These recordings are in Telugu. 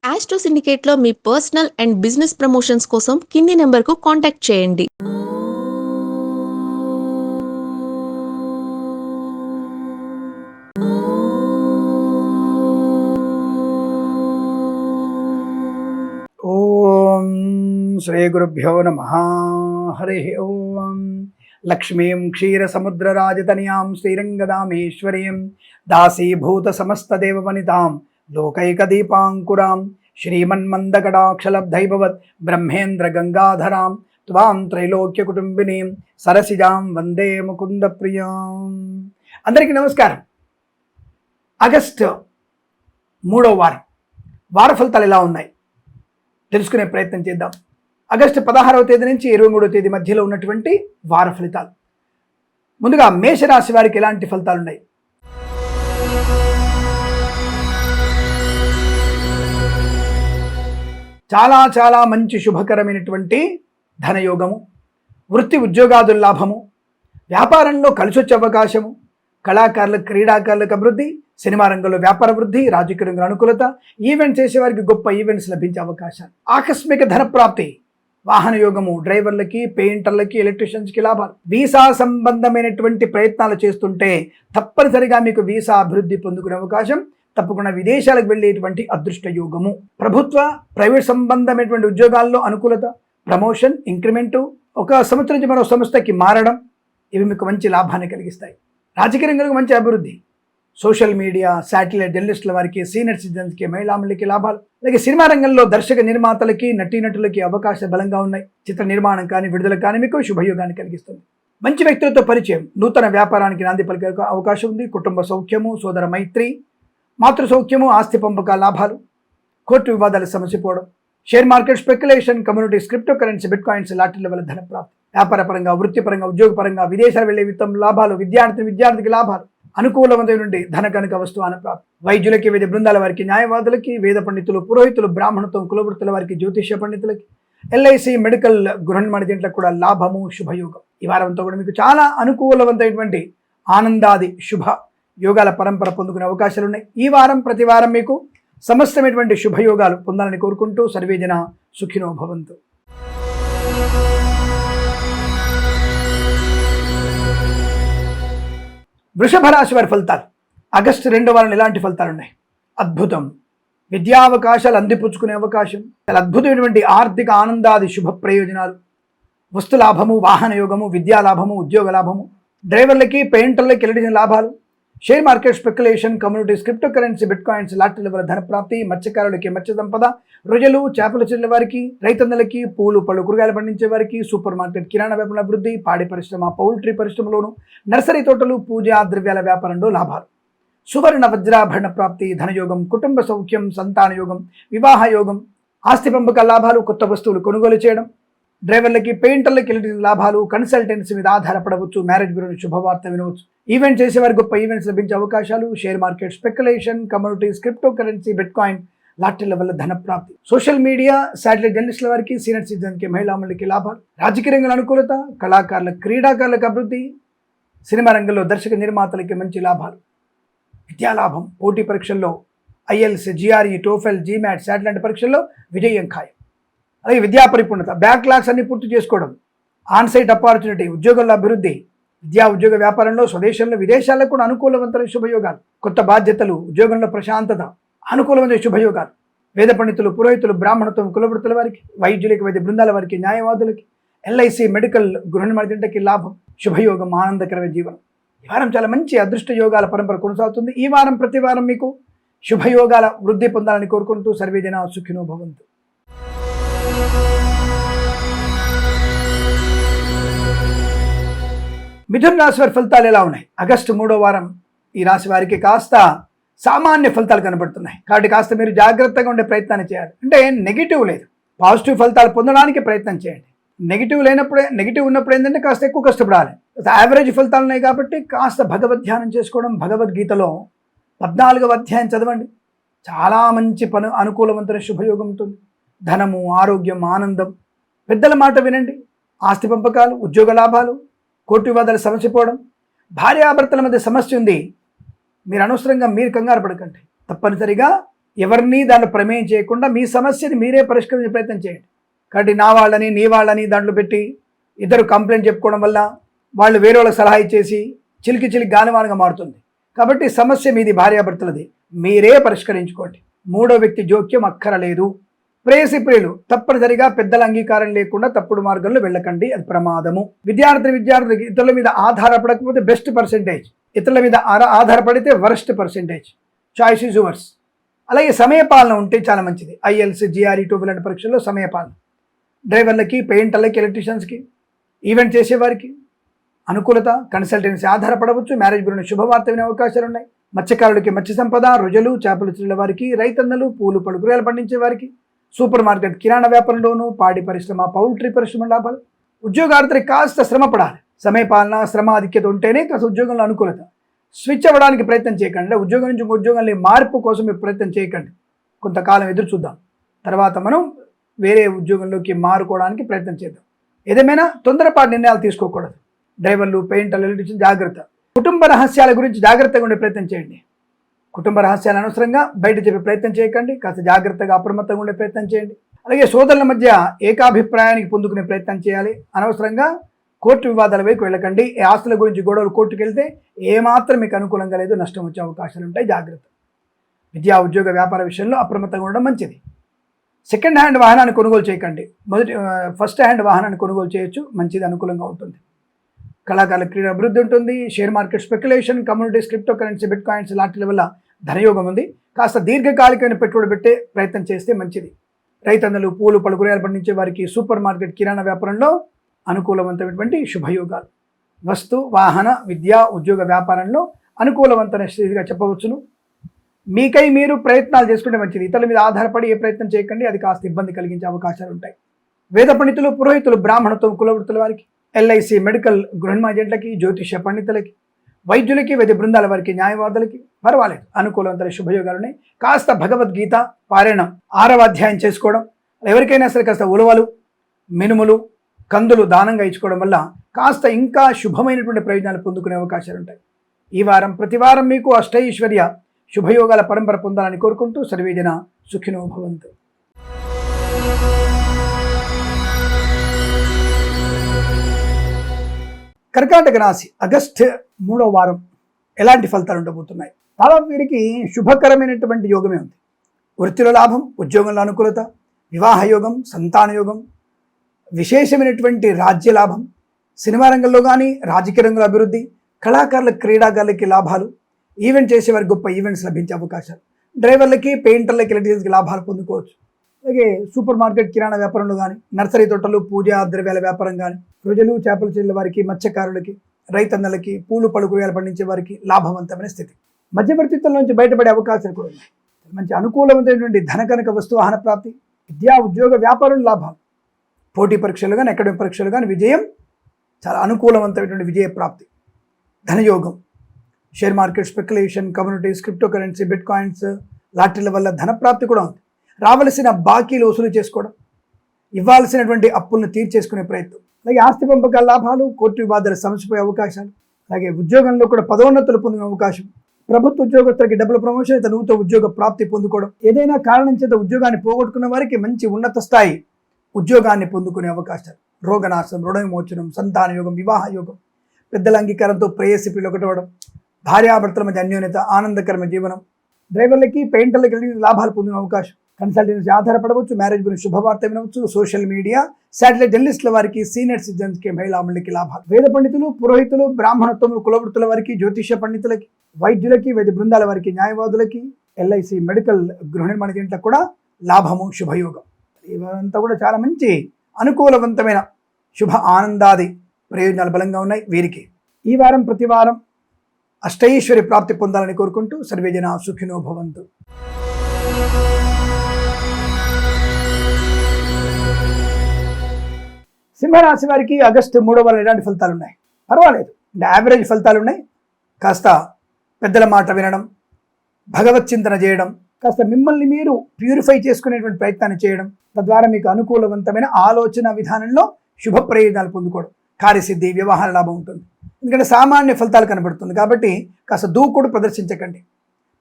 ఆస్ట్రో సిండికేట్లో మీ పర్సనల్ అండ్ బిజినెస్ ప్రమోషన్స్ కోసం కింది నెంబర్కు కాంటాక్ట్ చేయండి. ఓం శ్రీ గురుభ్యో నమః. హరి ఓం. లక్ష్మీం క్షీరసముద్రరాజతనయాం శ్రీరంగదామేశ్వరీం దాసీభూత సమస్తదేవవనితాం లోకైకదీపాంకురాం శ్రీమన్మందకటాక్షలబ్ధైభవత్ బ్రహ్మేంద్ర గంగాధరాం త్వాం త్రైలోక్యకుటుంబినీం సరసిజాం వందే ముకుంద ప్రియాం. అందరికీ నమస్కారం. ఆగస్టు 3వ వార ఫలితాలు ఎలా ఉన్నాయి తెలుసుకునే ప్రయత్నం చేద్దాం. ఆగస్టు 16వ తేదీ నుంచి 23వ తేదీ మధ్యలో ఉన్నటువంటి వార ఫలితాలు. ముందుగా మేషరాశి వారికి ఎలాంటి ఫలితాలు ఉన్నాయి? చాలా చాలా మంచి శుభకరమైనటువంటి ధనయోగము, వృత్తి ఉద్యోగాదుల లాభము, వ్యాపారంలో కలిసొచ్చే అవకాశము, కళాకారులకు క్రీడాకారులకు అభివృద్ధి, సినిమా రంగంలో వ్యాపార వృద్ధి, రాజకీయ రంగంలో అనుకూలత, ఈవెంట్ చేసేవారికి గొప్ప ఈవెంట్స్ లభించే అవకాశాలు, ఆకస్మిక ధన ప్రాప్తి, వాహన యోగము, డ్రైవర్లకి, పెయింటర్లకి, ఎలక్ట్రీషియన్స్కి లాభాలు. వీసా సంబంధమైనటువంటి ప్రయత్నాలు చేస్తుంటే తప్పనిసరిగా మీకు వీసా అభివృద్ధి పొందుకునే అవకాశం, తప్పకుండా విదేశాలకు వెళ్ళేటువంటి అదృష్ట యోగము. ప్రభుత్వ ప్రైవేట్ సంబంధమైనటువంటి ఉద్యోగాల్లో అనుకూలత, ప్రమోషన్, ఇంక్రిమెంటు, ఒక సంవత్సరం నుంచి మరో సంస్థకి మారడం, ఇవి మీకు మంచి లాభాన్ని కలిగిస్తాయి. రాజకీయ రంగంలో మంచి అభివృద్ధి, సోషల్ మీడియా, శాటిలైట్ జర్నలిస్టుల వారికి, సీనియర్ సిటిజన్స్కి, మహిళాములకి లాభాలు. అలాగే సినిమా రంగంలో దర్శక నిర్మాతలకి, నటీనటులకి అవకాశాలు బలంగా ఉన్నాయి. చిత్ర నిర్మాణం కానీ, విడుదల కానీ మీకు శుభయోగాన్ని కలిగిస్తుంది. మంచి వ్యక్తులతో పరిచయం, నూతన వ్యాపారానికి నాంది పలికే అవకాశం ఉంది. కుటుంబ సౌఖ్యము, సోదర మైత్రి, మాతృ సౌఖ్యము, ఆస్తి పంపక లాభాలు, కోర్టు వివాదాలు సమసిపోవడం, share market speculation, communities, cryptocurrency, bitcoins, లాటరీల వల్ల ధన ప్రాప్తి. వ్యాపార పరంగా, వృత్తిపరంగా, ఉద్యోగపరంగా, విదేశాలు వెళ్లే విత్తం లాభాలు, విద్యార్థికి లాభాలు, అనుకూలమైన నుండి ధన కనుక వస్తువాన ప్రాప్తి. వైద్యులకి, వేద బృందాల వారికి, న్యాయవాదులకి, వేద పండితులు, పురోహితులు, బ్రాహ్మణత్వం, కులవృత్తుల వారికి, జ్యోతిష్య పండితులకి, ఎల్ఐసి, మెడికల్, గృహ నిర్మాణ దీంట్లో కూడా లాభము, శుభయోగం. ఈ వారంతో కూడా మీకు చాలా అనుకూలవంతమైనటువంటి ఆనందాది శుభ యోగాల పరంపర పొందుకునే అవకాశాలు ఉన్నాయి. ఈ వారం ప్రతి వారం మీకు సమస్తమైనటువంటి శుభయోగాలు పొందాలని కోరుకుంటూ సర్వేజన సుఖినో భవంతు. వృషభ రాశి వారి ఫలితాలు. ఆగస్టు 2వ వారం ఎలాంటి ఫలితాలు ఉన్నాయి? అద్భుతం. విద్యావకాశాలు అందిపుచ్చుకునే అవకాశం, చాలా అద్భుతమైనటువంటి ఆర్థిక ఆనందాది శుభ ప్రయోజనాలు, వస్తు లాభము, వాహన యోగము, విద్యా లాభము, ఉద్యోగ లాభము, డ్రైవర్లకి, పెయింటర్లకి, ఎలక్ట్రీషియన్ లాభాలు, share market speculation, communities, cryptocurrency, bitcoins, లాటరీల వల్ల ధన ప్రాప్తి, మత్స్యకారులకి మత్స్య సంపద, రొయ్యలు, చేపల చెట్ల వారికి, రైతన్నలకి, పూలు పళ్ళు కూరగాయలు పండించే వారికి, సూపర్ మార్కెట్, కిరాణా వ్యాపారం అభివృద్ధి, పాడి పరిశ్రమ, పౌల్ట్రీ పరిశ్రమలోను, నర్సరీ తోటలు, పూజా ద్రవ్యాల వ్యాపారంలో లాభాలు, సువర్ణ వజ్రాభరణ ప్రాప్తి, ధనయోగం, కుటుంబ సౌఖ్యం, సంతాన యోగం, వివాహ యోగం, ఆస్తి పంపక లాభాలు, కొత్త వస్తువులు కొనుగోలు చేయడం, డ్రైవర్లకి, పెయింటర్లకి ఎలక్ట్రిక్ లాభాలు, కన్సల్టెన్సీ మీద ఆధారపడవచ్చు, మ్యారేజ్ బ్యూరో శుభవార్త వినవచ్చు, ఈవెంట్ చేసేవారికి గొప్ప ఈవెంట్స్ లభించే అవకాశాలు, share market speculation, communities, cryptocurrency, bitcoin, లాటరీల వల్ల ధన ప్రాప్తి, సోషల్ మీడియా, శాటిలైట్ జర్నలిస్టుల వారికి, సీనియర్ సిటిజన్కి, మహిళాములకి లాభాలు, రాజకీయ రంగంలో అనుకూలత, కళాకారులకు, క్రీడాకారులకు అభివృద్ధి, సినిమా రంగంలో దర్శక నిర్మాతలకి మంచి లాభాలు, విద్యాలాభం, పోటీ పరీక్షల్లో IELTS, GRE, TOEFL, GMAT, satellite పరీక్షల్లో విజయం ఖాయం. అలాగే విద్యా పరిపూర్ణత, బ్యాక్లాగ్స్ అన్ని పూర్తి చేసుకోవడం, ఆన్సైట్ ఆపర్చునిటీ, ఉద్యోగంలో అభివృద్ధి, విద్యా ఉద్యోగ వ్యాపారంలో, స్వదేశంలో, విదేశాల్లో కూడా అనుకూలవంతమైన శుభయోగాలు, కొత్త బాధ్యతలు, ఉద్యోగంలో ప్రశాంతత, అనుకూలమైన శుభయోగాలు, వేద పండితులు, పురోహితులు, బ్రాహ్మణత్వం, కులవృత్తుల వారికి, వైద్యులకి, వైద్య బృందాల వారికి, న్యాయవాదులకి, ఎల్ఐసి, మెడికల్, గృహ నిర్మాణ దీంట్లోకి లాభం, శుభయోగం, ఆనందకరమైన జీవనం. ఈ వారం చాలా మంచి అదృష్ట యోగాల పరంపర కొనసాగుతుంది. ఈ వారం ప్రతి వారం మీకు శుభయోగాల వృద్ధి పొందాలని కోరుకుంటూ సర్వేజన సుఖినో భవంతు. మిథున రాశి వారి ఫలితాలు ఎలా ఉన్నాయి? ఆగస్టు 3వ వారం ఈ రాశి వారికి కాస్త సామాన్య ఫలితాలు కనబడుతున్నాయి. కాబట్టి కాస్త మీరు జాగ్రత్తగా ఉండే ప్రయత్నాన్ని చేయాలి. అంటే నెగిటివ్ లేదు, పాజిటివ్ ఫలితాలు పొందడానికి ప్రయత్నం చేయండి. నెగిటివ్ ఉన్నప్పుడు ఏంటంటే కాస్త ఎక్కువ కష్టపడాలి. యావరేజ్ ఫలితాలు ఉన్నాయి కాబట్టి కాస్త భగవద్ ధ్యానం చేసుకోవడం, భగవద్గీతలో 14వ అధ్యాయం చదవండి. చాలా మంచి అనుకూలవంతమైన శుభయోగం ఉంటుంది. ధనము, ఆరోగ్యం, ఆనందం, పెద్దల మాట వినండి, ఆస్తి పంపకాలు, ఉద్యోగ లాభాలు, కోర్టు వివాదాలు సమసిపోవడం, భార్యాభర్తల మధ్య సమస్య ఉంది, మీరు అనవసరంగా మీరు కంగారు పడకండి. తప్పనిసరిగా ఎవరిని దాంట్లో ప్రమేయం చేయకుండా మీ సమస్యని మీరే పరిష్కరించే ప్రయత్నం చేయండి. కాబట్టి నా వాళ్ళని నీ వాళ్ళని దాంట్లో పెట్టి ఇద్దరు కంప్లైంట్ చెప్పుకోవడం వల్ల వాళ్ళు వేరే వాళ్ళకి సలహా ఇచ్చేసి చిలికి గాలివానగా మారుతుంది. కాబట్టి సమస్య మీది, భార్యాభర్తలది, మీరే పరిష్కరించుకోండి. మూడో వ్యక్తి జోక్యం అక్కరలేదు. ప్రేయసి ప్రియులు తప్పనిసరిగా పెద్దల అంగీకారం లేకుండా తప్పుడు మార్గంలో వెళ్ళకండి, అది ప్రమాదము. విద్యార్థులకి ఇతరుల మీద ఆధారపడకపోతే బెస్ట్ పర్సెంటేజ్, ఇతరుల మీద ఆధారపడితే worst percentage. Choice is yours. అలాగే సమయపాలన ఉంటే చాలా మంచిది. IELTS, GRE, TOEFL లాంటి పరీక్షల్లో సమయపాలన. డ్రైవర్లకి, పెయింటర్లకి, ఎలక్ట్రీషియన్స్కి, ఈవెంట్ చేసేవారికి అనుకూలత. కన్సల్టెన్సీ ఆధారపడవచ్చు. మ్యారేజ్ బ్యూరోని శుభవార్త వినే అవకాశాలు ఉన్నాయి. మత్స్యకారులకి మత్స్య సంపద, రుజలు, చేపలు చిల్ల వారికి, రైతన్నలు, పూలు పళ్ళు కూరగాయలు పండించే వారికి, సూపర్ మార్కెట్ కిరాణా వ్యాపారంలోను, పాడి పరిశ్రమ, పౌల్ట్రీ పరిశ్రమ లాభాలు. ఉద్యోగార్థులకి కాస్త శ్రమ పడాలి. సమయపాలన, శ్రమ ఆధిక్యత ఉంటేనే కాస్త ఉద్యోగంలో అనుకూలత. స్విచ్ అవ్వడానికి ప్రయత్నం చేయకండి. ఉద్యోగం నుంచి ఉద్యోగంలో మార్పు కోసం మీరు ప్రయత్నం చేయకండి. కొంతకాలం ఎదురు చూద్దాం, తర్వాత మనం వేరే ఉద్యోగంలోకి మారుకోవడానికి ప్రయత్నం చేద్దాం. ఏదేమైనా తొందరపాటు నిర్ణయాలు తీసుకోకూడదు. డ్రైవర్లు, పెయింటర్లు, ఎలక్ట్రీషియన్ జాగ్రత్త. కుటుంబ రహస్యాల గురించి జాగ్రత్తగా ఉండే ప్రయత్నం చేయండి. కుటుంబ రహస్యాలు అనవసరంగా బయట చెప్పే ప్రయత్నం చేయకండి. కాస్త జాగ్రత్తగా, అప్రమత్తంగా ఉండే ప్రయత్నం చేయండి. అలాగే సోదరుల మధ్య ఏకాభిప్రాయానికి పొందుకునే ప్రయత్నం చేయాలి. అనవసరంగా కోర్టు వివాదాల వైపు వెళ్ళకండి. ఈ ఆస్తుల గురించి గొడవలు కోర్టుకు వెళ్తే ఏమాత్రం మీకు అనుకూలంగా లేదు, నష్టం వచ్చే అవకాశాలు ఉంటాయి. జాగ్రత్త. విద్యా, ఉద్యోగ, వ్యాపార విషయంలో అప్రమత్తంగా ఉండడం మంచిది. సెకండ్ హ్యాండ్ వాహనాన్ని కొనుగోలు చేయకండి. ఫస్ట్ హ్యాండ్ వాహనాన్ని కొనుగోలు చేయొచ్చు, మంచిది, అనుకూలంగా ఉంటుంది. కళాకారుల క్రీడ అభివృద్ధి ఉంటుంది. Share market speculation, communities, cryptocurrency, bit coins లాంటి వల్ల ధనయోగం ఉంది. కాస్త దీర్ఘకాలికమైన పెట్టుబడి పెట్టే ప్రయత్నం చేస్తే మంచిది. రైతన్నలు, పూలు పళ్ళు కూరగాయలు పండించే వారికి, సూపర్ మార్కెట్ కిరాణా వ్యాపారంలో అనుకూలవంతమైనటువంటి శుభయోగాలు. వస్తు, వాహన, విద్యా, ఉద్యోగ, వ్యాపారంలో అనుకూలవంతమైన స్థితిగా చెప్పవచ్చును. మీకై మీరు ప్రయత్నాలు చేసుకుంటే మంచిది. ఇతరుల మీద ఆధారపడి ఏ ప్రయత్నం చేయకండి, అది కాస్త ఇబ్బంది కలిగించే అవకాశాలు ఉంటాయి. వేద పండితులు, పురోహితులు, బ్రాహ్మణత్వం, కులవృత్తుల వారికి, LIC, మెడికల్, గృహ ఏజెంట్లకి, జ్యోతిష పండితులకి, వైద్యులకి, వైద్య బృందాల వారికి, న్యాయవాదులకి పర్వాలేదు, అనుకూలవంతమైన శుభయోగాలు ఉన్నాయి. కాస్త భగవద్గీత పారాయణం 6వ అధ్యాయం చేసుకోవడం, ఎవరికైనా సరే కాస్త ఉలవలు, మినుములు, కందులు దానంగా ఇచ్చుకోవడం వల్ల కాస్త ఇంకా శుభమైనటువంటి ప్రయోజనాలు పొందుకునే అవకాశాలు ఉంటాయి. ఈ వారం ప్రతివారం మీకు అష్టైశ్వర్య శుభయోగాల పరంపర పొందాలని కోరుకుంటూ సర్వేజన సుఖినో భవంతు. కర్కాటక రాశి ఆగస్టు 3వ వారం ఎలాంటి ఫలితాలు ఉండబోతున్నాయి? దాదాపు వీరికి శుభకరమైనటువంటి యోగమే ఉంది. వృత్తిలో లాభం, ఉద్యోగంలో అనుకూలత, వివాహ యోగం, సంతాన యోగం, విశేషమైనటువంటి రాజ్య లాభం, సినిమా రంగంలో కానీ రాజకీయ రంగంలో అభివృద్ధి, కళాకారుల, క్రీడాకారులకి లాభాలు, ఈవెంట్ చేసేవారికి గొప్ప ఈవెంట్స్ లభించే అవకాశాలు, డ్రైవర్లకి, పెయింటర్లకి, ఎలక్ట్రీషియన్స్కి లాభాలు పొందుకోవచ్చు. అలాగే సూపర్ మార్కెట్ కిరాణా వ్యాపారంలో కానీ, నర్సరీ తోటలు, పూజా ద్రవ్యాల వ్యాపారం కానీ, ప్రజలు, చేపలు చెల్లె వారికి, మత్స్యకారులకి, రైతన్నలకి, పూలు పళ్ళు కూరగాయలు పండించే వారికి లాభవంతమైన స్థితి. మధ్యవర్తిత్వం నుంచి బయటపడే అవకాశాలు కూడా ఉన్నాయి. మంచి అనుకూలమైనటువంటి ధనకనక వస్తువాహన ప్రాప్తి, విద్యా, ఉద్యోగ, వ్యాపారుల లాభాలు, పోటీ పరీక్షలు కానీ, అకాడమిక్ పరీక్షలు కానీ విజయం, చాలా అనుకూలవంతమైనటువంటి విజయ ప్రాప్తి, ధనయోగం, share market speculation, communities, cryptocurrency, bitcoins లాటరీల వల్ల ధనప్రాప్తి కూడా ఉంది. రావలసిన బాకీలు వసూలు చేసుకోవడం, ఇవ్వాల్సినటువంటి అప్పులను తీర్చేసుకునే ప్రయత్నం, అలాగే ఆస్తి పంపకాల లాభాలు, కోర్టు వివాదాలు సమసిపోయే అవకాశాలు, అలాగే ఉద్యోగంలో కూడా పదోన్నతులు పొందిన అవకాశం, ప్రభుత్వ ఉద్యోగస్తులకి డబుల్ ప్రమోషన్, నూతన ఉద్యోగ ప్రాప్తి పొందుకోవడం, ఏదైనా కారణం చేత ఉద్యోగాన్ని పోగొట్టుకున్న వారికి మంచి ఉన్నత స్థాయి ఉద్యోగాన్ని పొందుకునే అవకాశాలు, రోగనాశనం, రుణ విమోచనం, సంతాన యోగం, వివాహ యోగం, పెద్దల అంగీకారంతో ప్రేయసి ప్రియులు ఒకటవడం, భార్యాభర్తల మధ్య అన్యోన్యత, ఆనందకరమైన జీవనం, డ్రైవర్లకి, పెయింటర్లకి లాభాలు పొందిన అవకాశం, కన్సల్టెన్సీ ఆధారపడవచ్చు, మ్యారేజ్ గురించి శుభవార్త వినవచ్చు, సోషల్ మీడియా, శాటిలైట్ జర్నలిస్టుల వారికి, సీనియర్ సిటిజన్స్కి, మహిళామణులకి లాభాలు, వేద పండితులు, పురోహితులు, బ్రాహ్మణత్వం, కులవృత్తుల వారికి, జ్యోతిష పండితులకి, వైద్యులకి, వైద్య బృందాల వారికి, న్యాయవాదులకి, LIC, మెడికల్, గృహ నిర్మాణ ఏజెంట్లకు కూడా లాభము, శుభయోగం. ఇవంతా కూడా చాలా మంచి అనుకూలవంతమైన శుభ ఆనందాది ప్రయోజనాలు బలంగా ఉన్నాయి వీరికి. ఈ వారం ప్రతి వారం అష్టైశ్వర్య ప్రాప్తి పొందాలని కోరుకుంటూ సర్వేజన సుఖినో భవంతు. సింహరాశి వారికి ఆగస్టు 3వ వారం ఎలాంటి ఫలితాలు ఉన్నాయి? పర్వాలేదు, అంటే యావరేజ్ ఫలితాలు ఉన్నాయి. కాస్త పెద్దల మాట వినడం, భగవత్ చింతన చేయడం, కాస్త మిమ్మల్ని మీరు ప్యూరిఫై చేసుకునేటువంటి ప్రయత్నాన్ని చేయడం, తద్వారా మీకు అనుకూలవంతమైన ఆలోచన విధానంలో శుభ ప్రయోజనాలు పొందుకోవడం, కార్యసిద్ధి, వ్యవహార లాభం ఉంటుంది. ఎందుకంటే సామాన్య ఫలితాలు కనబడుతుంది కాబట్టి కాస్త దూకుడు ప్రదర్శించకండి.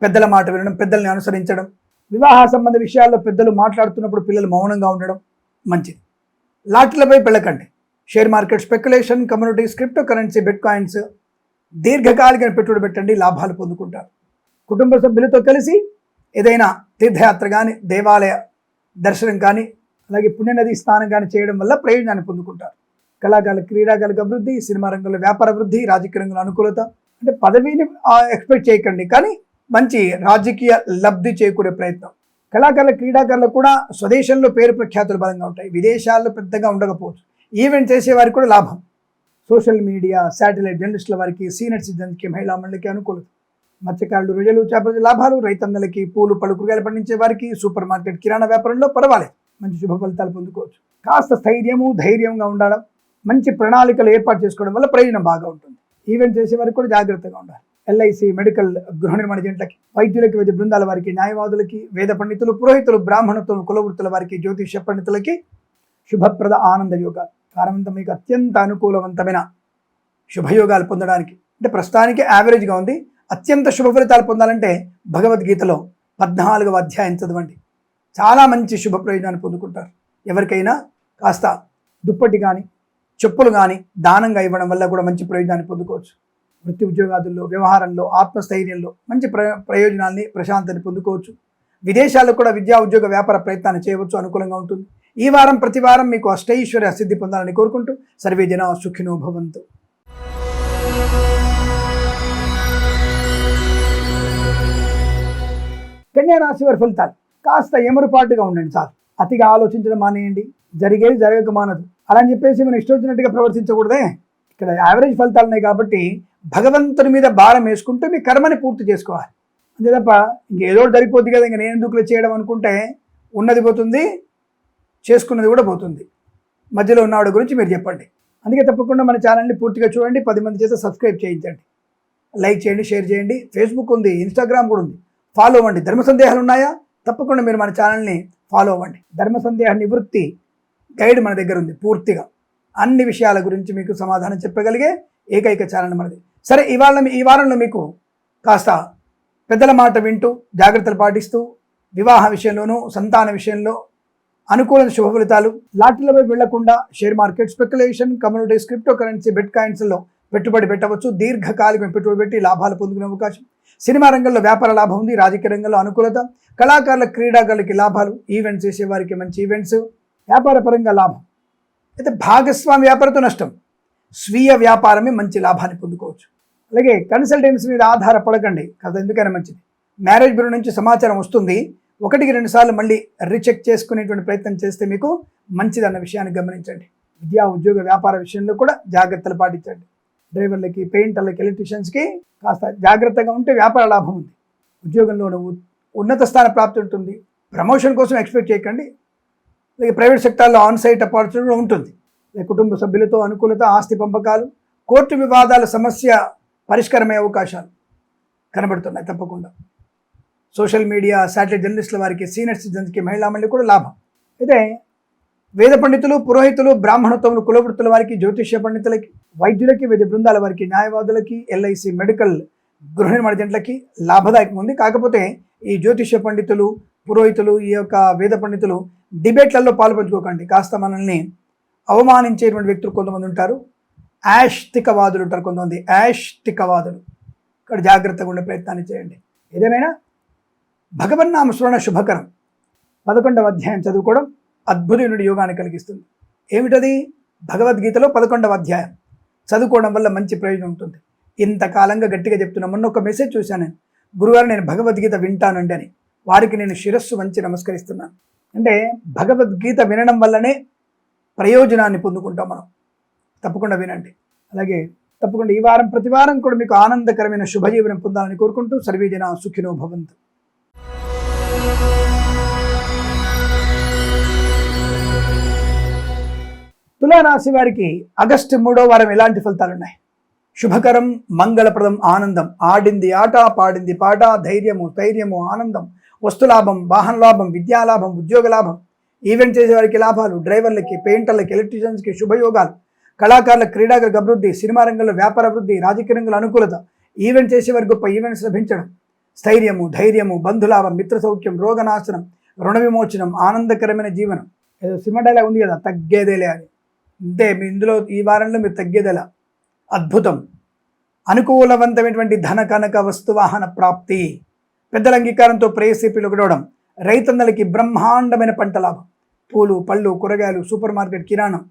పెద్దల మాట వినడం, పెద్దల్ని అనుసరించడం, వివాహ సంబంధ విషయాల్లో పెద్దలు మాట్లాడుతున్నప్పుడు పిల్లలు మౌనంగా ఉండడం మంచిది. లాటరీలపై వెళ్ళకండి. Share market speculation, communities, cryptocurrency, bit coins దీర్ఘకాలిక పెట్టుబడి పెట్టండి, లాభాలు పొందుకుంటారు. కుటుంబ సభ్యులతో కలిసి ఏదైనా తీర్థయాత్ర కానీ, దేవాలయ దర్శనం కానీ, అలాగే పుణ్యనది స్నానం కానీ చేయడం వల్ల ప్రయోజనాన్ని పొందుకుంటారు. కళాకారుల క్రీడాకారులకు అభివృద్ధి, సినిమా రంగంలో వ్యాపార అభివృద్ధి, రాజకీయ రంగంలో అనుకూలత. అంటే పదవిని ఎక్స్పెక్ట్ చేయకండి, కానీ మంచి రాజకీయ లబ్ధి చేకూరే ప్రయత్నం. కళాకారుల క్రీడాకారులకు కూడా స్వదేశంలో పేరు ప్రఖ్యాతులు బలంగా ఉంటాయి, విదేశాల్లో పెద్దగా ఉండకపోవచ్చు. ఈవెంట్ చేసే వారికి కూడా లాభం. సోషల్ మీడియా, శాటిలైట్ జర్నలిస్టుల వారికి, సీనియర్ సిటిజన్స్కి, మహిళా మండలికి అనుకూలత. మత్స్యకారులు, రొయ్యలు, చేపల లాభాలు. రైతన్నలకి, పూలు పళ్ళు కూరగాయలు పండించే వారికి, సూపర్ మార్కెట్ కిరాణా వ్యాపారంలో పర్వాలేదు, మంచి శుభ ఫలితాలు పొందుకోవచ్చు. కాస్త స్థైర్యము, ధైర్యంగా ఉండడం, మంచి ప్రణాళికలు ఏర్పాటు చేసుకోవడం వల్ల ప్రయోజనం బాగా ఉంటుంది. ఈవెంట్ చేసే వారికి కూడా జాగ్రత్తగా ఉండాలి. ఎల్ఐసి, మెడికల్, గృహ నిర్మాణ జంట్లకి, వైద్యులకి, వైద్య బృందాల వారికి, న్యాయవాదులకి, వేద పండితులు, పురోహితులు, బ్రాహ్మణత్వం, కులవృత్తుల వారికి, జ్యోతిష పండితులకి శుభప్రద ఆనంద యోగాలు. కారణంతో మీకు అత్యంత అనుకూలవంతమైన శుభయోగాలు పొందడానికి, అంటే ప్రస్తుతానికి యావరేజ్గా ఉంది. అత్యంత శుభ ఫలితాలు పొందాలంటే భగవద్గీతలో 14వ అధ్యాయం చదవండి, చాలా మంచి శుభ ప్రయోజనాన్ని పొందుకుంటారు. ఎవరికైనా కాస్త దుప్పటి కానీ, చెప్పులు కానీ దానంగా ఇవ్వడం వల్ల కూడా మంచి ప్రయోజనాన్ని పొందుకోవచ్చు. వృత్తి ఉద్యోగాదుల్లో, వ్యవహారంలో, ఆత్మస్థైర్యంలో మంచి ప్రయోజనాన్ని, ప్రశాంతాన్ని పొందుకోవచ్చు. విదేశాల్లో కూడా విద్యా ఉద్యోగ వ్యాపార ప్రయత్నాన్ని చేయవచ్చు, అనుకూలంగా ఉంటుంది. ఈ వారం ప్రతి వారం మీకు అష్టైశ్వర్య సిద్ధి పొందాలని కోరుకుంటూ సర్వే జనా సుఖినో భవంతు. కన్యా రాశి వారి ఫలితాలు. కాస్త ఎమరుపాటుగా ఉండండి చాలు. అతిగా ఆలోచించడం మానేయండి. జరిగేది జరగక మానదు. అలా అని చెప్పేసి మనం ఇష్టం వచ్చినట్టుగా ప్రవర్తించకూడదే. ఇక్కడ యావరేజ్ ఫలితాలు ఉన్నాయి కాబట్టి భగవంతుని మీద భారం వేసుకుంటూ మీ కర్మని పూర్తి చేసుకోవాలి. అంతే తప్ప ఇంకేదో జరిగిపోద్ది కదా, ఇంక నేను ఎందుకులో చేయడం అనుకుంటే ఉన్నది పోతుంది, చేసుకున్నది కూడా పోతుంది. మధ్యలో ఉన్నవాడి గురించి మీరు చెప్పండి. అందుకే తప్పకుండా మన ఛానల్ని పూర్తిగా చూడండి, 10 మంది చేత సబ్స్క్రైబ్ చేయించండి, లైక్ చేయండి, షేర్ చేయండి. ఫేస్బుక్ ఉంది, ఇన్స్టాగ్రామ్ కూడా ఉంది, ఫాలో అవ్వండి. ధర్మ సందేహాలు ఉన్నాయా? తప్పకుండా మీరు మన ఛానల్ని ఫాలో అవ్వండి. ధర్మ సందేహ నివృత్తి గైడ్ మన దగ్గర ఉంది. పూర్తిగా అన్ని విషయాల గురించి మీకు సమాధానం చెప్పగలిగే ఏకైక ఛానల్ మనది. సరే, ఈ వారంలో మీకు కాస్త పెద్దల మాట వింటూ జాగ్రత్తలు పాటిస్తూ వివాహ విషయంలోనూ, సంతాన విషయంలో అనుకూల శుభ ఫలితాలు. లాటరీలపై వెళ్లకుండా share market, speculation, communities, cryptocurrency, బిట్ కాయిన్స్లో పెట్టుబడి పెట్టవచ్చు. దీర్ఘకాలిక పెట్టుబడి పెట్టి లాభాలు పొందుకునే అవకాశం. సినిమా రంగంలో వ్యాపార లాభం ఉంది. రాజకీయ రంగంలో అనుకూలత. కళాకారుల, క్రీడాకారులకి లాభాలు. ఈవెంట్స్ చేసేవారికి మంచి ఈవెంట్స్. వ్యాపార పరంగా లాభం. అయితే భాగస్వామి వ్యాపారంతో నష్టం. స్వీయ వ్యాపారమే మంచి లాభాన్ని పొందుకోవచ్చు. అలాగే కన్సల్టెన్సీ మీద ఆధారపడకండి, కదా ఎందుకైనా మంచిది. మ్యారేజ్ బ్యూరో నుంచి సమాచారం వస్తుంది, 1-2 సార్లు మళ్ళీ రీచెక్ చేసుకునేటువంటి ప్రయత్నం చేస్తే మీకు మంచిదన్న విషయాన్ని గమనించండి. విద్యా ఉద్యోగ వ్యాపార విషయంలో కూడా జాగ్రత్తలు పాటించండి. డ్రైవర్లకి, పెయింటర్లకి, ఎలక్ట్రీషియన్స్కి కాస్త జాగ్రత్తగా ఉంటే వ్యాపార లాభం ఉంది. ఉద్యోగంలో ఉన్నత స్థాన ప్రాప్తి ఉంటుంది. ప్రమోషన్ కోసం ఎక్స్పెక్ట్ చేయకండి. అలాగే ప్రైవేట్ సెక్టార్లో ఆన్సైట్ ఆపర్చునిటీ ఉంటుంది. కుటుంబ సభ్యులతో అనుకూలత, ఆస్తి పంపకాలు, కోర్టు వివాదాల సమస్య పరిష్కారమయ్యే అవకాశాలు కనబడుతున్నాయి తప్పకుండా. సోషల్ మీడియా, శాటిలైట్ జర్నలిస్టుల వారికి, సీనియర్ సిటిజన్స్కి, మహిళా మండలికి కూడా లాభం. అయితే వేద పండితులు, పురోహితులు, బ్రాహ్మణత్వములు, కులవృత్తుల వారికి, జ్యోతిష్య పండితులకి, వైద్యులకి, వైద్య బృందాల వారికి, న్యాయవాదులకి, ఎల్ఐసి, మెడికల్, గృహ నిర్మాణ జంట్లకి లాభదాయకం ఉంది. కాకపోతే ఈ జ్యోతిష్య పండితులు, పురోహితులు, ఈ యొక్క వేద పండితులు డిబేట్లలో పాల్పంచుకోకండి. కాస్త మనల్ని అవమానించేటువంటి వ్యక్తులు కొంతమంది ఉంటారు. యాష్తికవాదులు ఉంటారు కొంతమంది, యాష్తికవాదులు. ఇక్కడ జాగ్రత్తగా ఉండే ప్రయత్నాన్ని చేయండి. ఏదేమైనా భగవన్నామ స్మరణ శుభకరం. 11వ అధ్యాయం చదువుకోవడం అద్భుతమైన యోగాన్ని కలిగిస్తుంది. ఏమిటది? భగవద్గీతలో 11వ అధ్యాయం చదువుకోవడం వల్ల మంచి ప్రయోజనం ఉంటుంది. ఇంతకాలంగా గట్టిగా చెప్తున్నా. మొన్న ఒక మెసేజ్ చూశాను నేను, గురుగారు నేను భగవద్గీత వింటానండి అని. వారికి నేను శిరస్సు వంచి నమస్కరిస్తున్నాను. అంటే భగవద్గీత వినడం వల్లనే ప్రయోజనాన్ని పొందుకుంటాం మనం. తప్పకుండా వినండి. అలాగే తప్పకుండా ఈ వారం ప్రతి వారం కూడా మీకు ఆనందకరమైన శుభజీవనం పొందాలని కోరుకుంటూ సర్వే జనా సుఖినో భవంతు. తులారాశి వారికి ఆగస్టు 3వ వారం ఎలాంటి ఫలితాలు ఉన్నాయి? శుభకరం, మంగళప్రదం, ఆనందం. ఆడింది ఆట, పాడింది పాట, ధైర్యము, స్థైర్యము, ఆనందం, వస్తులాభం, వాహన లాభం, విద్యాలాభం, ఉద్యోగ లాభం, ఈవెంట్ చేసే వారికి లాభాలు, డ్రైవర్లకి, పెయింటర్లకి, ఎలక్ట్రీషియన్స్కి శుభయోగాలు, కళాకారుల, క్రీడాకారులకు అభివృద్ధి, సినిమా రంగంలో వ్యాపార అభివృద్ధి, రాజకీయ రంగంలో అనుకూలత, ఈవెంట్ చేసే వారికి గొప్ప ఈవెంట్స్ లభించడం, స్థైర్యము, ధైర్యము, బంధులాభం, మిత్ర సౌఖ్యం, రోగనాశనం, రుణ విమోచనం, ఆనందకరమైన జీవనం. ఏదో సినిమా డైలాగ్ ఉంది కదా, తగ్గేదేలే అని. అంతే, మీ ఇందులో ఈ వారంలో మీరు తగ్గేదేలా. అద్భుతం. అనుకూలవంతమైనటువంటి ధన కనక వస్తువాహన ప్రాప్తి, పెద్దల అంగీకారంతో ప్రేయసి పిలుగడవడం, రైతన్నలకి బ్రహ్మాండమైన పంట లాభం, పూలు పళ్ళు కూరగాయలు, సూపర్ మార్కెట్ కిరాణం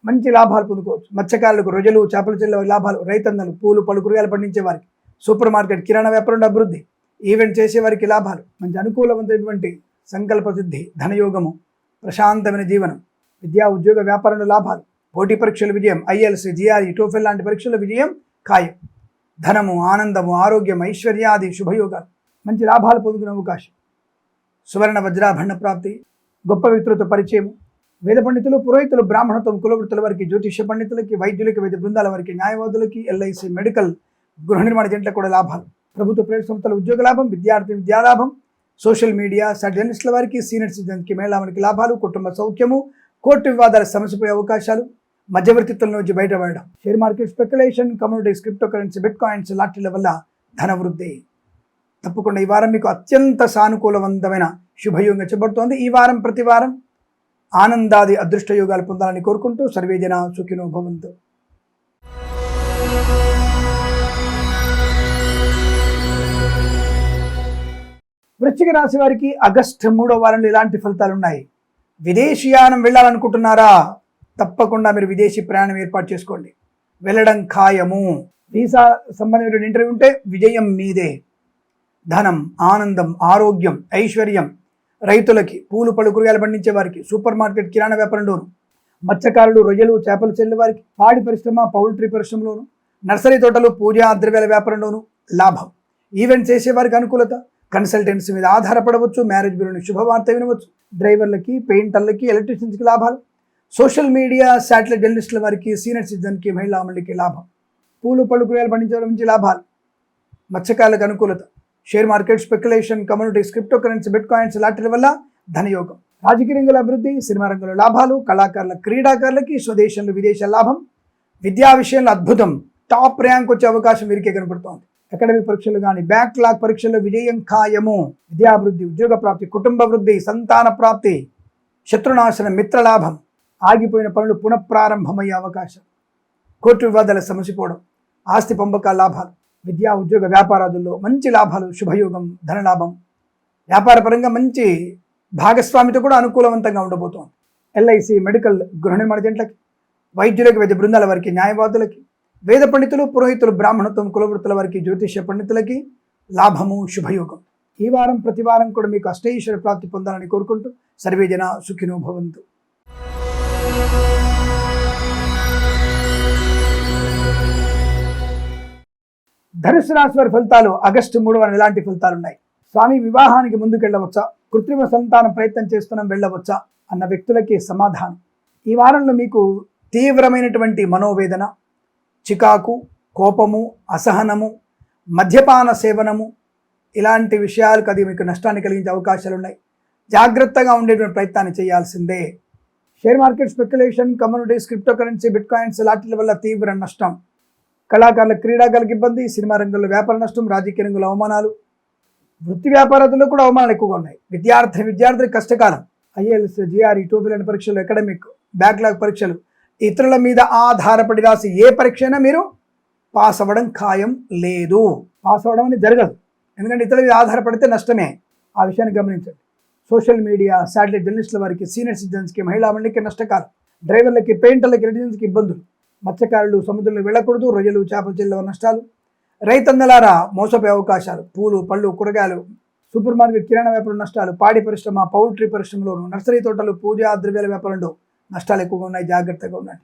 మంచి లాభాలు పొందుకోవచ్చు. మత్స్యకారులకు రొయ్యలు చేపల చెల్లె లాభాలు, రైతన్నలు పూలు పళ్ళు కూరగాయలు పండించే వారికి, సూపర్ మార్కెట్ కిరాణా వ్యాపారం అభివృద్ధి, ఈవెంట్ చేసే వారికి లాభాలు, మంచి అనుకూలవంతమైనటువంటి సంకల్ప సిద్ధి, ధనయోగము, ప్రశాంతమైన జీవనం, విద్యా ఉద్యోగ వ్యాపారంలో లాభాలు, పోటీ పరీక్షల విజయం, ఐఎల్స్ జిఆర్ఈ టోఫెల్ లాంటి పరీక్షల విజయం ఖాయం, ధనము, ఆనందము, ఆరోగ్యం, ఐశ్వర్యాది శుభయోగాలు, మంచి లాభాలు పొందుకునే అవకాశం, సువర్ణ వజ్రాభరణ ప్రాప్తి, గొప్ప వ్యక్తులతో పరిచయం, వేద పండితులు, పురోహితులు, బ్రాహ్మణత్వం, కులవృత్తుల వారికి, జ్యోతిష్య పండితులకి, వైద్యులకి, వైద్య బృందాల వారికి, న్యాయవాదులకి, ఎల్ఐసి మెడికల్, గృహ నిర్మాణ జంటలకు కూడా లాభాలు, ప్రభుత్వ ప్రైవేట్ సంస్థల ఉద్యోగ లాభం, విద్యార్థి విద్యాలాభం, సోషల్ మీడియా జర్నలిస్టుల వారికి, సీనియర్ సిటిజన్కి మహిళలకి లాభాలు, కుటుంబ సౌఖ్యము, కోర్టు వివాదాల సమస్యపోయే అవకాశాలు, మధ్యవర్తిత్వం నుంచి బయటపడడం, share market speculation, communities, cryptocurrency, bitcoins లాంటిల వల్ల ధనవృద్ధి. తప్పకుండా ఈ వారం మీకు అత్యంత సానుకూలవంతమైన శుభయోగంగా చెప్పబడుతోంది. ఈ వారం ప్రతి వారం ఆనందాది అదృష్ట యోగాలు పొందాలని కోరుకుంటూ సర్వేజన సుఖినో భవంతు. వృశ్చిక రాశి వారికి ఆగస్టు 3వ వారంలో ఇలాంటి ఫలితాలు ఉన్నాయి. విదేశీయానం వెళ్ళాలనుకుంటున్నారా? తప్పకుండా మీరు విదేశీ ప్రయాణం ఏర్పాటు చేసుకోండి. వెళ్ళడం ఖాయము. వీసా సంబంధించిన ఇంటర్వ్యూ ఉంటే విజయం మీదే. ధనం, ఆనందం, ఆరోగ్యం, ఐశ్వర్యం, రైతులకి, పూలు పళ్ళు కూరగాయలు పండించే వారికి, సూపర్ మార్కెట్ కిరాణా వ్యాపారంలోను, మత్స్యకారులు, రొయ్యలు చేపలు చెల్లె వారికి, పాడి పరిశ్రమ, పౌల్ట్రీ పరిశ్రమలోను, నర్సరీ తోటలు, పూజా ద్రవ్యాల వ్యాపారంలోను లాభం. ఈవెంట్ చేసేవారికి అనుకూలత, కన్సల్టెన్సీ మీద ఆధారపడవచ్చు, మ్యారేజ్ బ్యూరోని శుభవార్త వినవచ్చు, డ్రైవర్లకి, పెయింటర్లకి, ఎలక్ట్రీషియన్స్కి లాభాలు, సోషల్ మీడియా శాటిలైట్ జర్నలిస్టుల వారికి, సీనియర్ సిటిజన్కి, మహిళా మండలికి లాభం, పూలు పళ్ళు కూరగాయలు పండించే నుంచి లాభాలు, మత్స్యకారులకు అనుకూలత, share market speculation, communities, cryptocurrency, bit coins లాంటి వల్ల ధనయోగం, రాజకీయ రంగంలో అభివృద్ధి, సినిమా రంగంలో లాభాలు, కళాకారుల, క్రీడాకారులకి స్వదేశంలో విదేశాల లాభం, విద్యా విషయంలో అద్భుతం, టాప్ ర్యాంక్ వచ్చే అవకాశం వీరికే కనపడుతోంది. అకాడమిక్ పరీక్షలు కానీ, బ్యాక్లాగ్ పరీక్షల్లో విజయం ఖాయము, విద్యాభివృద్ధి, ఉద్యోగ ప్రాప్తి, కుటుంబ వృద్ధి, సంతాన ప్రాప్తి, శత్రునాశనం, మిత్రలాభం, ఆగిపోయిన పనులు పునఃప్రారంభమయ్యే అవకాశం, కోర్టు వివాదాల సమసిపోవడం, ఆస్తి పంపకాల లాభాలు, విద్యా ఉద్యోగ వ్యాపారాదుల్లో మంచి లాభాలు, శుభయోగం, ధనలాభం, వ్యాపార పరంగా మంచి భాగస్వామితో కూడా అనుకూలవంతంగా ఉండబోతోంది. ఎల్ఐసి మెడికల్, గృహ నిర్మాణ జంటలకి, వైద్యులకి, వైద్య బృందాల వారికి, న్యాయవాదులకి, వేద పండితులు, పురోహితులు, బ్రాహ్మణత్వం, కులవృత్తుల వారికి, జ్యోతిష్య పండితులకి లాభము, శుభయోగం. ఈ వారం ప్రతి వారం కూడా మీకు అష్టైశ్వర్య ప్రాప్తి పొందాలని కోరుకుంటూ సర్వేజన సుఖినో భవంతు. ధనుసు రాశి వారి ఫలితాలు ఆగస్టు 3వ వారం ఎలాంటి ఫలితాలు ఉన్నాయి? స్వామి, వివాహానికి ముందుకెళ్ళవచ్చా? కృత్రిమ సంతానం ప్రయత్నం చేస్తున్నాం, వెళ్ళవచ్చా అన్న వ్యక్తులకి సమాధానం. ఈ వారంలో మీకు తీవ్రమైనటువంటి మనోవేదన, చికాకు, కోపము, అసహనము, మద్యపాన సేవనము ఇలాంటి విషయాలకు అది మీకు నష్టాన్ని కలిగించే అవకాశాలు ఉన్నాయి. జాగ్రత్తగా ఉండేటువంటి ప్రయత్నాన్ని చేయాల్సిందే. Share market speculation, communities, cryptocurrency, bit coins లాంటి వల్ల తీవ్ర నష్టం, కళాకారుల, క్రీడాకారులకు ఇబ్బంది, సినిమా రంగంలో వ్యాపార నష్టం, రాజకీయ రంగంలో అవమానాలు, వృత్తి వ్యాపారాల్లో కూడా అవమానాలు ఎక్కువగా ఉన్నాయి. విద్యార్థులకు కష్టకాలం, ఐఎల్స్ జిఆర్ఈ టోఫెల్ లాంటి పరీక్షలు, అకాడమిక్ బ్యాక్లాగ్ పరీక్షలు, ఇతరుల మీద ఆధారపడి రాసి ఏ పరీక్ష అయినా మీరు పాస్ అవ్వడం ఖాయం లేదు. పాస్ అవ్వడం అనేది జరగదు, ఎందుకంటే ఇతరుల మీద ఆధారపడితే నష్టమే. ఆ విషయాన్ని గమనించండి. సోషల్ మీడియా, శాటిలైట్ జర్నలిస్టుల వారికి, సీనియర్ సిటిజన్స్కి, మహిళా మండలికి నష్టకాలం, డ్రైవర్లకి, పెయింటర్లకి, ఎలక్ట్రీషియన్స్కి ఇబ్బందులు, మత్స్యకారులు సముద్రంలో వెళ్ళకూడదు, రొయ్యలు చేపల చెల్లె నష్టాలు, రైతన్నలారా మోసపోయే అవకాశాలు, పూలు పళ్ళు కూరగాయలు, సూపర్ మార్కెట్ కిరాణా వ్యాపారం నష్టాలు, పాడి పరిశ్రమ, పౌల్ట్రీ పరిశ్రమలోను, నర్సరీ తోటలు, పూజా ద్రవ్యాల వ్యాపారంలో నష్టాలు ఎక్కువగా ఉన్నాయి. జాగ్రత్తగా ఉండండి.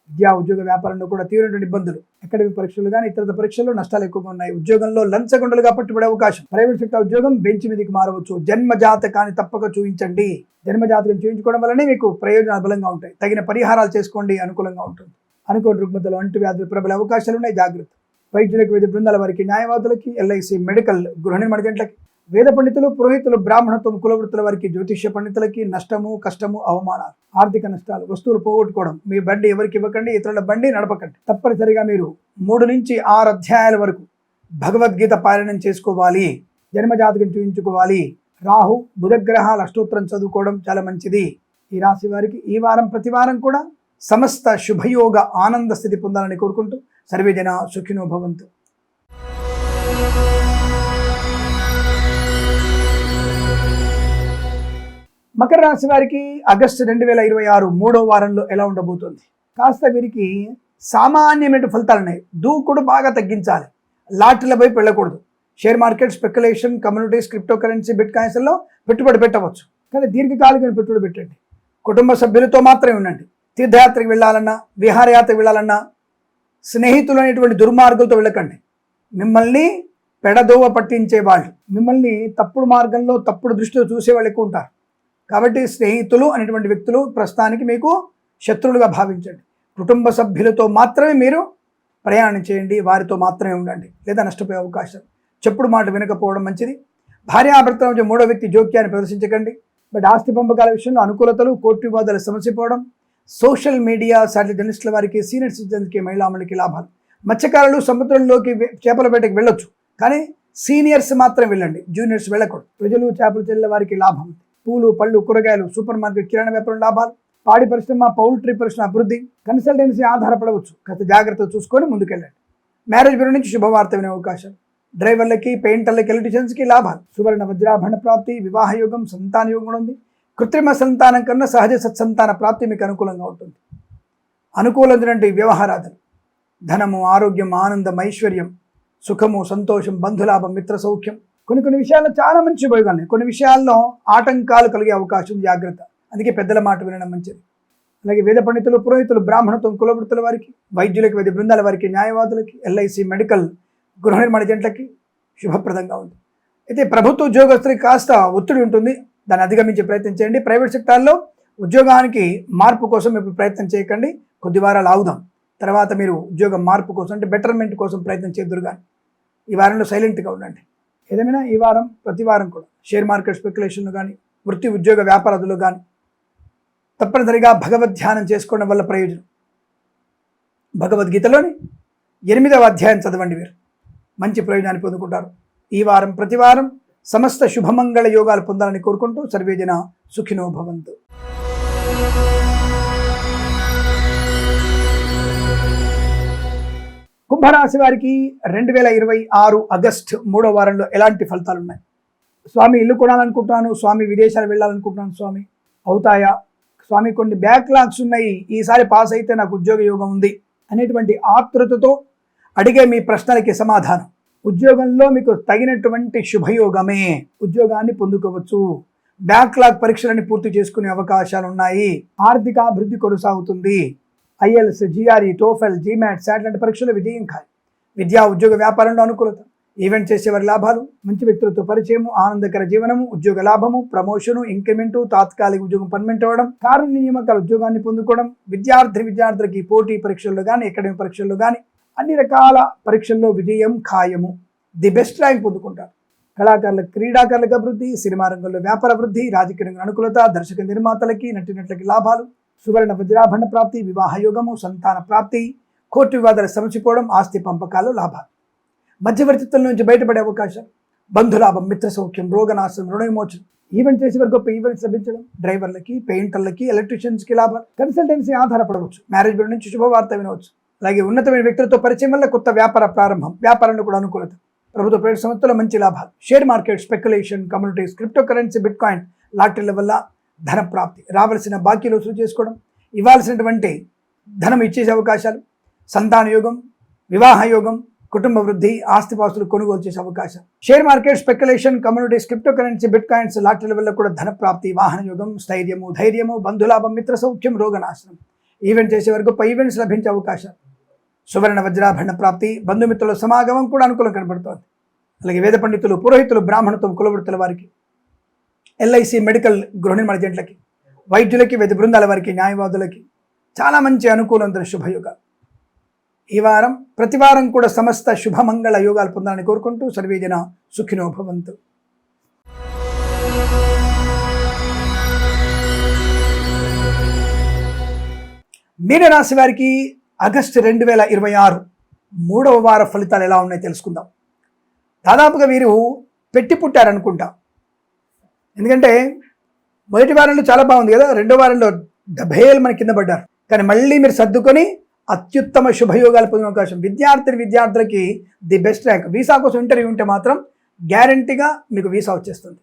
విద్యా ఉద్యోగ వ్యాపారంలో కూడా తీవ్రమైన ఇబ్బందులు, అకాడమిక్ పరీక్షలు కానీ ఇతర పరీక్షల్లో నష్టాలు ఎక్కువగా ఉన్నాయి. ఉద్యోగంలో లంచగొండలుగా పట్టుబడే అవకాశం, ప్రైవేట్ సెక్టర్ ఉద్యోగం బెంచ్ మీదకి మారవచ్చు. జన్మ జాతకాన్ని తప్పక చూపించండి. జన్మ జాతకం చూపించుకోవడం వల్లనే మీకు ప్రయోజనాలు బలంగా ఉంటాయి. తగిన పరిహారాలు చేసుకోండి, అనుకూలంగా ఉంటుంది. అనుకోని రుగ్మతలు, అంటువ్యాధులు ప్రబలే అవకాశాలు ఉన్నాయి. జాగ్రత్త. వైద్యులకు, వైద్య బృందాల వారికి, న్యాయవాదులకి, ఎల్ఐసి మెడికల్, గృహ నిర్మాణ జంటలకి, వేద పండితులు, పురోహితులు, బ్రాహ్మణత్వం, కులవృత్తుల వారికి, జ్యోతిష్య పండితులకి నష్టము, కష్టము, అవమానాలు, ఆర్థిక నష్టాలు, వస్తువులు పోగొట్టుకోవడం. మీ బండి ఎవరికి ఇవ్వకండి, ఇతరుల బండి నడపకండి. తప్పనిసరిగా మీరు 3 నుంచి 6 అధ్యాయాల వరకు భగవద్గీత పారాయణం చేసుకోవాలి. జన్మజాతకం చూయించుకోవాలి. రాహు బుధగ్రహాల అష్టోత్తరం చదువుకోవడం చాలా మంచిది. ఈ రాశి వారికి ఈ వారం ప్రతి వారం కూడా సమస్త శుభయోగ ఆనంద స్థితి పొందాలని కోరుకుంటూ సర్వే జన సుఖినో భవంతు. మకర రాశి వారికి ఆగస్టు 2026 మూడో వారంలో ఎలా ఉండబోతోంది? కాస్త వీరికి సామాన్యమైన ఫలితాలు ఉన్నాయి. దూకుడు బాగా తగ్గించాలి. లాటరీల వైపు వెళ్ళకూడదు. Share market, speculation, communities, cryptocurrency, బిట్ కాయిన్స్లో పెట్టుబడి పెట్టవచ్చు, కానీ దీర్ఘకాలికమైన పెట్టుబడి పెట్టండి. కుటుంబ సభ్యులతో మాత్రమే ఉండండి. తీర్థయాత్రకు వెళ్ళాలన్నా, విహారయాత్రకు వెళ్ళాలన్నా స్నేహితులు అనేటువంటి దుర్మార్గులతో వెళ్ళకండి. మిమ్మల్ని పెడదోవ పట్టించే వాళ్ళు, మిమ్మల్ని తప్పుడు మార్గంలో తప్పుడు దృష్టితో చూసేవాళ్ళు ఎక్కువ ఉంటారు. కాబట్టి స్నేహితులు అనేటువంటి వ్యక్తులు ప్రస్తుతానికి మీకు శత్రువులుగా భావించండి. కుటుంబ సభ్యులతో మాత్రమే మీరు ప్రయాణం చేయండి, వారితో మాత్రమే ఉండండి, లేదా నష్టపోయే అవకాశం. చెప్పుడు మాట వినకపోవడం మంచిది. భార్యాభర్తల మధ్య మూడో వ్యక్తి జోక్యాన్ని ప్రదర్శించకండి. బట్ ఆస్తి పంపకాల విషయంలో అనుకూలతలు, కోర్టు వివాదాలు సమసిపోవడం, సోషల్ మీడియా సాటి జర్నలిస్టుల వారికి, సీనియర్ సిటిజన్స్కి, మహిళామణికి లాభాలు. మత్స్యకారులు సముద్రంలోకి చేపల వేటకి వెళ్ళొచ్చు, కానీ సీనియర్స్ మాత్రం వెళ్ళండి, జూనియర్స్ వెళ్ళకూడదు. ప్రజలు చేపలు చెల్లెల వారికి లాభం. పూలు, పళ్ళు, కూరగాయలు, సూపర్ మార్కెట్, కిరాణా వ్యాపారం లాభాలు. పాడి పరిశ్రమ, పౌల్ట్రీ పరిశ్రమ అభివృద్ధి. కన్సల్టెన్సీ ఆధారపడవచ్చు, కాస్త జాగ్రత్త చూసుకొని ముందుకెళ్ళండి. మ్యారేజ్ బ్యూరో నుంచి శుభవార్త వినే అవకాశం. డ్రైవర్లకి, పెయింటర్లకి, ఎలక్ట్రీషియన్స్కి లాభాలు. సువర్ణ వజ్రాభరణ ప్రాప్తి, వివాహ యోగం, సంతాన యోగం కూడా ఉంది. కృత్రిమ సంతానం కన్నా సహజ సత్సంతాన ప్రాప్తి మీకు అనుకూలంగా ఉంటుంది. అనుకూలమైనటువంటి వ్యవహారాదులు, ధనము, ఆరోగ్యం, ఆనందం, ఐశ్వర్యం, సుఖము, సంతోషం, బంధులాభం, మిత్ర సౌఖ్యం. కొన్ని విషయాల్లో చాలా మంచి ఉపయోగాలు. కొన్ని విషయాల్లో ఆటంకాలు కలిగే అవకాశం, జాగ్రత్త. అందుకే పెద్దల మాట వినడం మంచిది. అలాగే వేద పండితులు, పురోహితులు, బ్రాహ్మణత్వం, కులవృత్తుల వారికి, వైద్యులకి, వైద్య బృందాల వారికి, న్యాయవాదులకి, ఎల్ఐసి, మెడికల్, గృహ నిర్మాణ జంటలకి శుభప్రదంగా ఉంది. అయితే ప్రభుత్వ ఉద్యోగస్తులకి కాస్త ఒత్తిడి ఉంటుంది, దాన్ని అధిగమించే ప్రయత్నం చేయండి. ప్రైవేట్ సెక్టార్లో ఉద్యోగానికి మార్పు కోసం ఇప్పుడు ప్రయత్నం చేయకండి, కొద్ది వారాలు ఆగుదాం, తర్వాత మీరు ఉద్యోగం మార్పు కోసం అంటే బెటర్మెంట్ కోసం ప్రయత్నం చేద్దురు. కానీ ఈ వారంలో సైలెంట్గా ఉండండి. ఏదేమైనా ఈ వారం ప్రతి వారం కూడా షేర్ మార్కెట్ స్పెక్యులేషన్లు కానీ, వృత్తి ఉద్యోగ వ్యాపారాదులు కానీ తప్పనిసరిగా భగవద్ ధ్యానం చేసుకోవడం వల్ల ప్రయోజనం. భగవద్గీతలోని 8వ అధ్యాయం చదవండి, మీరు మంచి ప్రయోజనాన్ని పొందుకుంటారు. ఈ వారం ప్రతి వారం సమస్త శుభమంగళ యోగాలు పొందాలని కోరుకుంటూ సర్వేజన సుఖినో భవంతు. కుంభరాశి వారికి 2026 ఆగస్టు 3వ వారంలో ఎలాంటి ఫలితాలు ఉన్నాయి? స్వామి ఇల్లు కొనాలనుకుంటున్నాను, స్వామి విదేశాలు వెళ్ళాలనుకుంటున్నాను, స్వామి అవుతాయా? స్వామి కొన్ని బ్యాక్లాగ్స్ ఉన్నాయి, ఈసారి పాస్ అయితే నాకు ఉద్యోగ యోగం ఉంది అనేటువంటి ఆతృతతో అడిగే మీ ప్రశ్నలకి సమాధానం. ఉద్యోగంలో మీకు తగినటువంటి శుభయోగమే, ఉద్యోగాన్ని పొందుకోవచ్చు. బ్యాక్లాగ్ పరీక్షలని పూర్తి చేసుకునే అవకాశాలు ఉన్నాయి. ఆర్థిక అభివృద్ధి కొనసాగుతుంది. IELTS, GRE, TOEFL, GMAT, SAT లాంటి పరీక్షలు విజయం ఖాయం. విద్యా, ఉద్యోగ వ్యాపారంలో అనుకూలత. ఈవెంట్ చేసేవారి లాభాలు, మంచి వ్యక్తులతో పరిచయము, ఆనందకర జీవనము, ఉద్యోగ లాభము, ప్రమోషను, ఇంక్రిమెంటు, తాత్కాలిక ఉద్యోగం పర్మనెంట్ అవ్వడం, కారుణ్య నియామకాల ఉద్యోగాన్ని పొందుకోవడం, విద్యార్థులకి పోటీ పరీక్షల్లో కానీ, అకాడమిక్ పరీక్షల్లో కానీ అన్ని రకాల పరీక్షల్లో విజయం ఖాయము. ది బెస్ట్ ర్యాంక్ పొందుకుంటారు. కళాకారులకు, క్రీడాకారులకు అభివృద్ధి, సినిమా రంగంలో వ్యాపార అభివృద్ధి, రాజకీయ రంగంలో అనుకూలత, దర్శక నిర్మాతలకి, నటినట్లకి లాభాలు, సువర్ణ వజ్రాభరణ ప్రాప్తి, వివాహ యోగము, సంతాన ప్రాప్తి, కోర్టు వివాదాలు సమసిపోవడం, ఆస్తి పంపకాలు లాభాలు. మధ్యవర్తిత్వం నుంచి బయటపడే అవకాశం, బంధులాభం, మిత్ర సౌఖ్యం, రోగనాశనం, రుణ విమోచనం, ఈవెంట్ చేసేవారు గొప్ప ఈవెంట్స్ లభించడం, డ్రైవర్లకి, పెయింటర్లకి, ఎలక్ట్రీషియన్స్కి లాభాలు. కన్సల్టెన్సీ ఆధారపడవచ్చు. మ్యారేజ్ బ్యూరో నుంచి శుభవార్త వినవచ్చు. అలాగే ఉన్నతమైన వ్యక్తులతో పరిచయం వల్ల కొత్త వ్యాపార ప్రారంభం, వ్యాపారంలో కూడా అనుకూలత. ప్రభుత్వ ప్రైవేట్ సంస్థల్లో మంచి లాభాలు. Share market, speculation, communities, cryptocurrency, bitcoin, లాటరీల వల్ల ధన ప్రాప్తి. రావాల్సిన బాకీలు వసూలు చేసుకోవడం, ఇవ్వాల్సినటువంటి ధనం ఇచ్చేసే అవకాశాలు, సంతాన యోగం, వివాహ యోగం, కుటుంబ వృద్ధి, ఆస్తిపాస్తులు కొనుగోలు చేసే అవకాశం. Share market, speculation, communities, cryptocurrency, bitcoins, లాటరీల వల్ల కూడా ధన ప్రాప్తి, వాహన యోగం, స్థైర్యము, ధైర్యము, బంధులాభం, మిత్ర సౌఖ్యం, రోగనాశనం. ఈవెంట్ చేసే వరకు గొప్ప ఈవెంట్స్ లభించే అవకాశం. సువర్ణ వజ్రాభరణ ప్రాప్తి, బంధుమిత్రుల సమాగమం కూడా అనుకూలం కనబడుతోంది. అలాగే వేద పండితులు, పురోహితులు, బ్రాహ్మణత్వం, కులవృత్తుల వారికి, ఎల్ఐసి, మెడికల్, గృహ నిర్మాణ జంటలకి, వైద్యులకి, వైద్య బృందాల వారికి, న్యాయవాదులకి చాలా మంచి అనుకూలమైన శుభయోగాలు. ఈ వారం ప్రతి వారం కూడా సమస్త శుభమంగళ యోగాలు పొందాలని కోరుకుంటూ సర్వేజన సుఖినో భవంతు. మీనరాశి వారికి ఆగస్టు 2026 3వ వార ఫలితాలు ఎలా ఉన్నాయో తెలుసుకుందాం. దాదాపుగా వీరు పెట్టి పుట్టారనుకుంటా. ఎందుకంటే మొదటి వారంలో చాలా బాగుంది కదా, రెండో వారంలో 70 మన కింద పడ్డారు. కానీ మళ్ళీ మీరు సర్దుకొని అత్యుత్తమ శుభయోగాలు పొందిన అవకాశం. విద్యార్థులకి ది బెస్ట్ ర్యాంక్. వీసా కోసం ఇంటర్వ్యూ ఉంటే మాత్రం గ్యారంటీగా మీకు వీసా వచ్చేస్తుంది.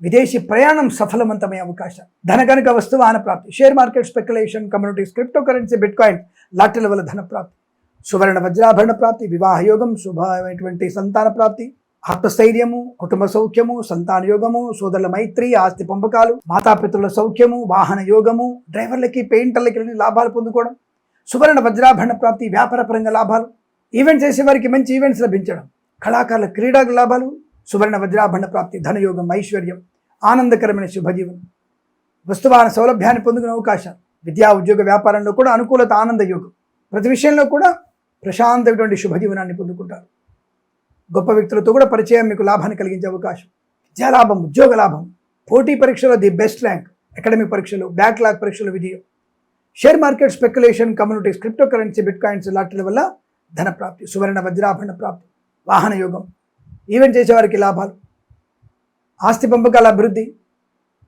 విదేశీ ప్రయాణం సఫలవంతమయ్యే అవకాశం. ధనకనక వస్తువాహన ప్రాప్తి. Share market, speculation, communities, cryptocurrency, bitcoin, లాటరీల వల్ల ధన ప్రాప్తి. సువర్ణ వజ్రాభరణ ప్రాప్తి, వివాహ యోగం, శుభమైనటువంటి సంతాన ప్రాప్తి, ఆత్మస్థైర్యము, కుటుంబ సౌఖ్యము, సంతాన యోగము, సోదరుల మైత్రి, ఆస్తి పంపకాలు, మాతాపితృల సౌఖ్యము, వాహన యోగము, డ్రైవర్లకి, పెయింటర్లకి లాభాలు పొందుకోవడం, సువర్ణ వజ్రాభరణ ప్రాప్తి, వ్యాపారపరంగా లాభాలు, ఈవెంట్స్ చేసే వారికి మంచి ఈవెంట్స్ లభించడం, కళాకారుల క్రీడా లాభాలు, సువర్ణ వజ్రాభరణ ప్రాప్తి, ధనయోగం, ఐశ్వర్యం, ఆనందకరమైన శుభజీవనం, వస్తువాహన సౌలభ్యాన్ని పొందుకునే అవకాశాలు, విద్యా ఉద్యోగ వ్యాపారంలో కూడా అనుకూలత, ఆనంద యోగం, ప్రతి విషయంలో కూడా ప్రశాంతమైనటువంటి శుభజీవనాన్ని పొందుకుంటారు. గొప్ప వ్యక్తులతో కూడా పరిచయం మీకు లాభాన్ని కలిగించే అవకాశం. విద్యాలాభం, ఉద్యోగ లాభం, పోటీ పరీక్షలో ది బెస్ట్ ర్యాంక్, అకాడమిక్ పరీక్షలు, బ్యాక్లాగ్ పరీక్షల విజయం, share market, speculation, communities, cryptocurrency, bitcoins, లాటరీల వల్ల ధన ప్రాప్తి, సువర్ణ వజ్రాభరణ ప్రాప్తి, వాహన యోగం, ఈవెంట్ చేసేవారికి లాభాలు, ఆస్తి పంపకాల అభివృద్ధి,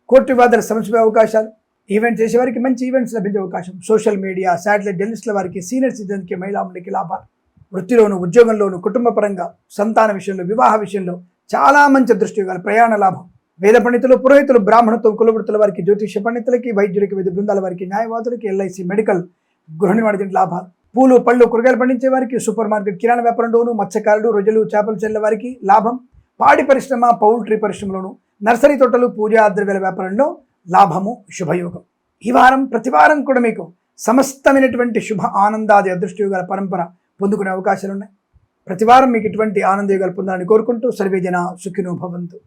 కోర్టు వివాదాల సమస్య అవకాశాలు, ఈవెంట్ చేసేవారికి మంచి ఈవెంట్స్ లభించే అవకాశం, సోషల్ మీడియా, శాటిలైట్ జర్నలిస్టుల వారికి, సీనియర్ సిటిజన్కి, మహిళాములకి లాభాలు, వృత్తిలోను, ఉద్యోగంలోను, కుటుంబ పరంగా, సంతాన విషయంలో, వివాహ విషయంలో చాలా మంచి దృష్టియోగాలు, ప్రయాణ లాభం, వేద పండితులు, పురోహితులు, బ్రాహ్మణత్వం, కులవృత్తుల వారికి, జ్యోతిష పండితులకి, వైద్యులకి, వివిధ బృందాల వారికి, న్యాయవాదులకి, ఎల్ఐసి, మెడికల్, గృహిణి వాడి లాభాలు, పూలు, పళ్ళు, కూరగాయలు పండించే వారికి, సూపర్ మార్కెట్, కిరాణా వ్యాపారంలోను, మత్స్యకారులు, రొయ్యలు, చేపలు చెల్లె వారికి లాభం, పాడి పరిశ్రమ, పౌల్ట్రీ పరిశ్రమలోను, నర్సరీ తోటలు, పూజా ద్రవ్యాల వ్యాపారంలో లాభము, శుభయోగం. ఈ వారం ప్రతి వారం కూడా మీకు సమస్తమైనటువంటి శుభ ఆనందాది అదృష్టయోగాల పరంపర పొందుకునే అవకాశాలు ఉన్నాయి. ప్రతి వారం మీకు ఇటువంటి ఆనందయోగాలు పొందాలని కోరుకుంటూ సర్వే జన సుఖినో భవంతు.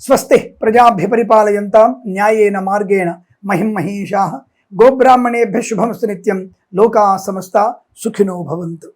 స్వస్తి ప్రజాభ్య పరిపాలయంతాం న్యాయేన మార్గేణ మహిం మహేషాః. గోబ్రాహ్మణేభ్య శుభమస్తు నిత్యం. లోకా సమస్తా సుఖినో భవంతు.